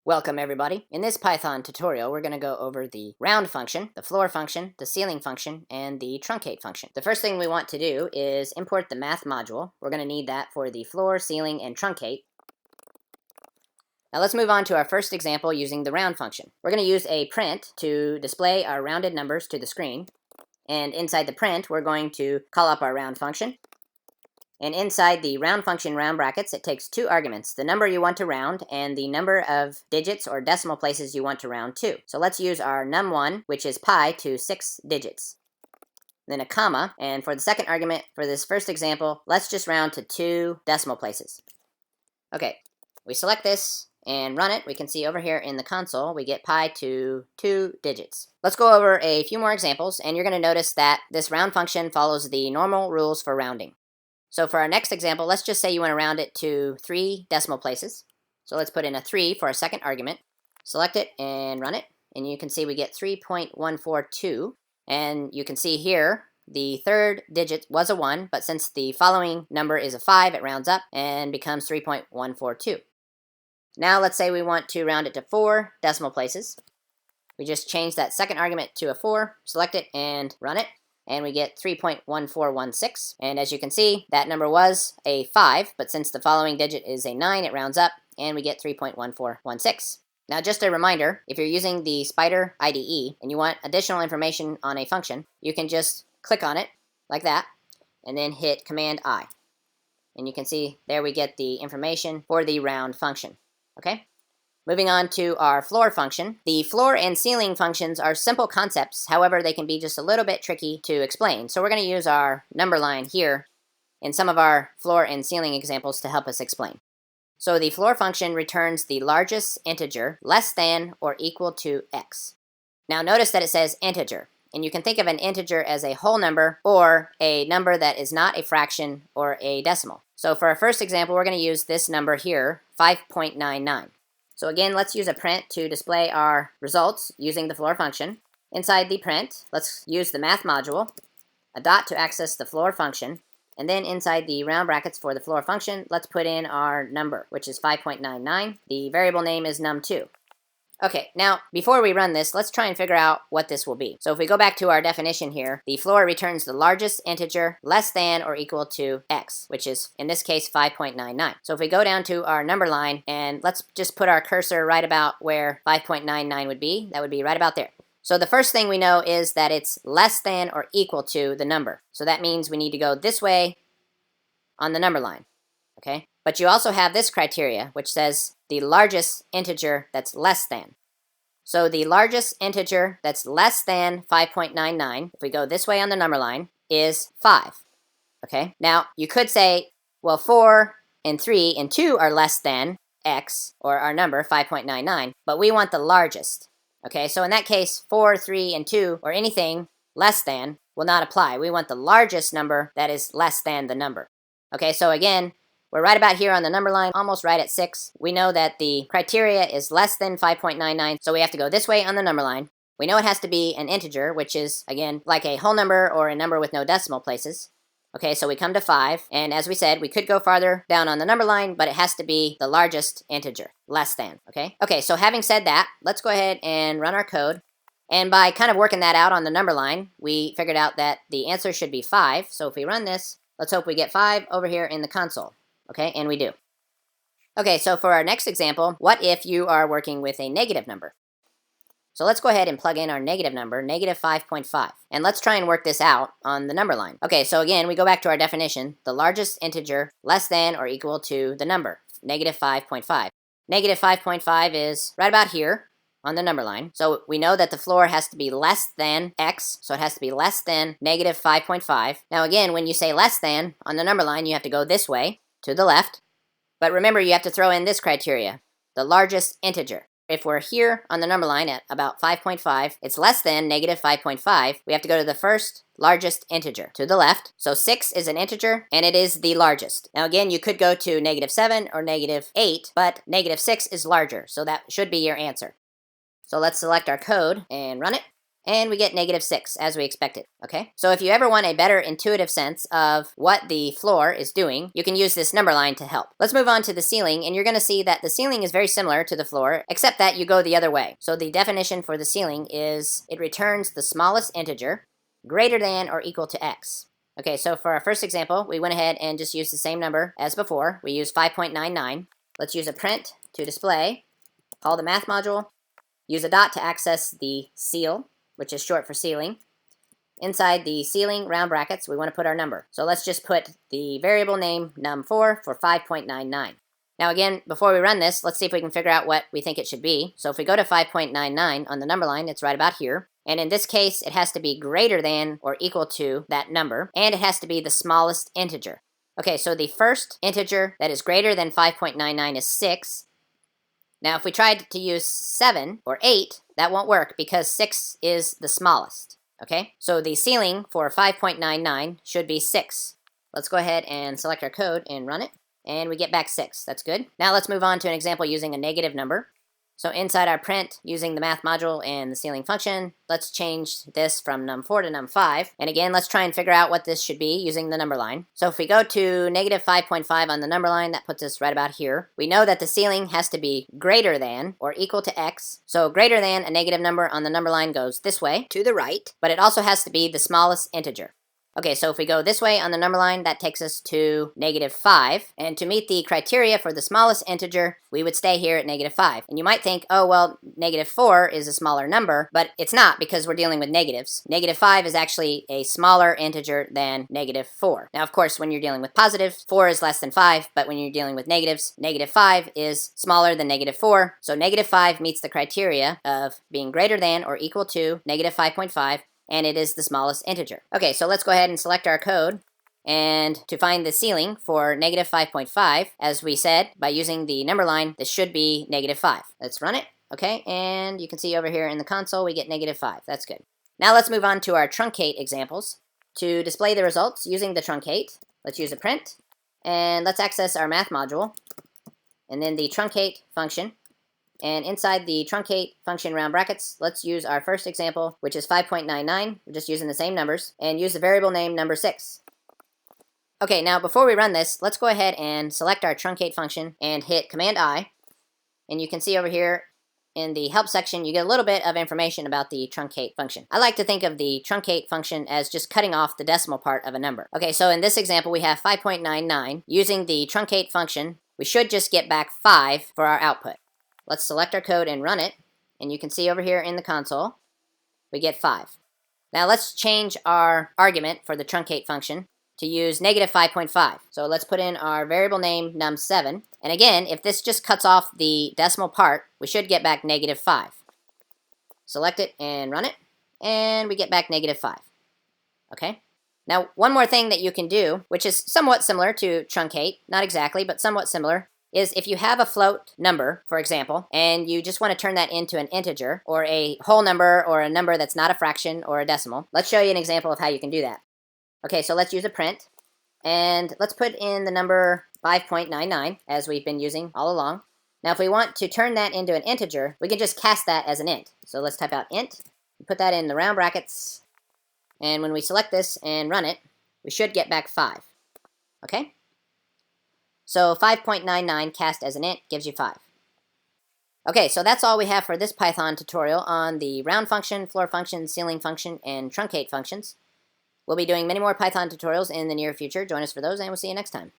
Welcome everybody. In this Python tutorial, we're going to go over the round function, the floor function, the ceiling function, and the truncate function. The first thing we want to do is import the math module. We're going to need that for the floor, ceiling, and truncate. Now let's move on to our first example using the round function. We're going to use a print to display our rounded numbers to the screen. And inside the print, we're going to call up our round function. And inside the round function round brackets, it takes two arguments, the number you want to round and the number of digits or decimal places you want to round to. So let's use our num1, which is pi, to 6 digits. Then a comma, and for the second argument, for this first example, let's just round to 2 decimal places. Okay, we select this and run it. We can see over here in the console, we get pi to 2 digits. Let's go over a few more examples, and you're going to notice that this round function follows the normal rules for rounding. So for our next example, let's just say you want to round it to 3 decimal places. So let's put in a 3 for our second argument. Select it and run it. And you can see we get 3.142. And you can see here, the third digit was a 1, but since the following number is a 5, it rounds up and becomes 3.142. Now let's say we want to round it to 4 decimal places. We just change that second argument to a 4, select it and run it. And we get 3.1416. And as you can see, that number was a 5, but since the following digit is a 9, it rounds up, and we get 3.1416. Now just a reminder, if you're using the Spyder IDE and you want additional information on a function, you can just click on it, like that, and then hit Command-I. And you can see there we get the information for the round function. Okay? Moving on to our floor function. The floor and ceiling functions are simple concepts, however they can be just a little bit tricky to explain. So we're going to use our number line here in some of our floor and ceiling examples to help us explain. So the floor function returns the largest integer less than or equal to x. Now notice that it says integer, and you can think of an integer as a whole number or a number that is not a fraction or a decimal. So for our first example, we're going to use this number here, 5.99. So again, let's use a print to display our results using the floor function. Inside the print, let's use the math module, a dot to access the floor function, and then inside the round brackets for the floor function, let's put in our number, which is 5.99. The variable name is num2. Okay, now before we run this, let's try and figure out what this will be. So if we go back to our definition here, the floor returns the largest integer less than or equal to x, which is, in this case, 5.99. So if we go down to our number line, and let's just put our cursor right about where 5.99 would be, that would be right about there. So the first thing we know is that it's less than or equal to the number. So that means we need to go this way on the number line, okay? But you also have this criteria, which says the largest integer that's less than. So the largest integer that's less than 5.99, if we go this way on the number line, is 5. Okay? Now, you could say, well, 4 and 3 and 2 are less than x, or our number, 5.99, but we want the largest. Okay? So in that case, 4, 3, and 2, or anything less than, will not apply. We want the largest number that is less than the number. Okay? So again, we're right about here on the number line, almost right at 6. We know that the criteria is less than 5.99, so we have to go this way on the number line. We know it has to be an integer, which is, again, like a whole number or a number with no decimal places. Okay, so we come to 5, and as we said, we could go farther down on the number line, but it has to be the largest integer, less than, okay? Okay, so having said that, let's go ahead and run our code. And by kind of working that out on the number line, we figured out that the answer should be 5. So if we run this, let's hope we get 5 over here in the console. Okay, and we do. Okay, so for our next example, what if you are working with a negative number? So let's go ahead and plug in our negative number, negative 5.5. And let's try and work this out on the number line. Okay, so again, we go back to our definition, the largest integer less than or equal to the number, negative 5.5. Negative 5.5 is right about here on the number line. So we know that the floor has to be less than x, so it has to be less than negative 5.5. Now again, when you say less than on the number line, you have to go this way to the left. But remember, you have to throw in this criteria, the largest integer. If we're here on the number line at about 5.5, it's less than negative 5.5. We have to go to the first largest integer to the left. So 6 is an integer, and it is the largest. Now again, you could go to negative 7 or negative 8, but negative 6 is larger, so that should be your answer. So let's select our code and run it. and we get -6, as we expected, okay? So if you ever want a better intuitive sense of what the floor is doing, you can use this number line to help. Let's move on to the ceiling, and you're going to see that the ceiling is very similar to the floor, except that you go the other way. So the definition for the ceiling is it returns the smallest integer greater than or equal to x. Okay, so for our first example, we went ahead and just used the same number as before. We used 5.99. Let's use a print to display, call the math module, use a dot to access the ceil, which is short for ceiling. Inside the ceiling round brackets, we want to put our number. So let's just put the variable name num4 for 5.99. Now again, before we run this, let's see if we can figure out what we think it should be. So if we go to 5.99 on the number line, it's right about here. And in this case, it has to be greater than or equal to that number, and it has to be the smallest integer. Okay, so the first integer that is greater than 5.99 is 6. Now, if we tried to use 7 or 8, that won't work because 6 is the smallest, okay? So the ceiling for 5.99 should be 6. Let's go ahead and select our code and run it, and we get back 6. That's good. Now let's move on to an example using a negative number. So inside our print, using the math module and the ceiling function, let's change this from num4 to num5. And again, let's try and figure out what this should be using the number line. So if we go to -5.5 on the number line, that puts us right about here. We know that the ceiling has to be greater than or equal to x. So greater than a negative number on the number line goes this way, to the right, but it also has to be the smallest integer. Okay, so if we go this way on the number line, that takes us to -5. And to meet the criteria for the smallest integer, we would stay here at -5. And you might think, oh, well, -4 is a smaller number, but it's not because we're dealing with negatives. -5 is actually a smaller integer than -4. Now, of course, when you're dealing with positives, 4 is less than 5, but when you're dealing with negatives, -5 is smaller than -4. So -5 meets the criteria of being greater than or equal to -5.5, and it is the smallest integer. Okay, so let's go ahead and select our code. And to find the ceiling for -5.5, as we said, by using the number line, this should be -5. Let's run it. Okay, and you can see over here in the console, we get -5. That's good. Now let's move on to our truncate examples. To display the results using the truncate, let's use a print. And let's access our math module. And then the truncate function. And inside the truncate function round brackets, let's use our first example, which is 5.99. We're just using the same numbers, and use the variable name number6. Okay, now before we run this, let's go ahead and select our truncate function and hit Command-I. And you can see over here in the help section, you get a little bit of information about the truncate function. I like to think of the truncate function as just cutting off the decimal part of a number. Okay, so in this example, we have 5.99. Using the truncate function, we should just get back 5 for our output. Let's select our code and run it, and you can see over here in the console, we get 5. Now let's change our argument for the truncate function to use -5.5. So let's put in our variable name num7, and again, if this just cuts off the decimal part, we should get back -5. Select it and run it, and we get back -5. Okay? Now, one more thing that you can do, which is somewhat similar to truncate, not exactly, but somewhat similar, is if you have a float number, for example, and you just want to turn that into an integer, or a whole number, or a number that's not a fraction or a decimal. Let's show you an example of how you can do that. Okay, so let's use a print, and let's put in the number 5.99, as we've been using all along. Now, if we want to turn that into an integer, we can just cast that as an int. So let's type out int, put that in the round brackets, and when we select this and run it, we should get back 5. Okay? So 5.99 cast as an int gives you 5. Okay, so that's all we have for this Python tutorial on the round function, floor function, ceiling function, and truncate functions. We'll be doing many more Python tutorials in the near future. Join us for those, and we'll see you next time.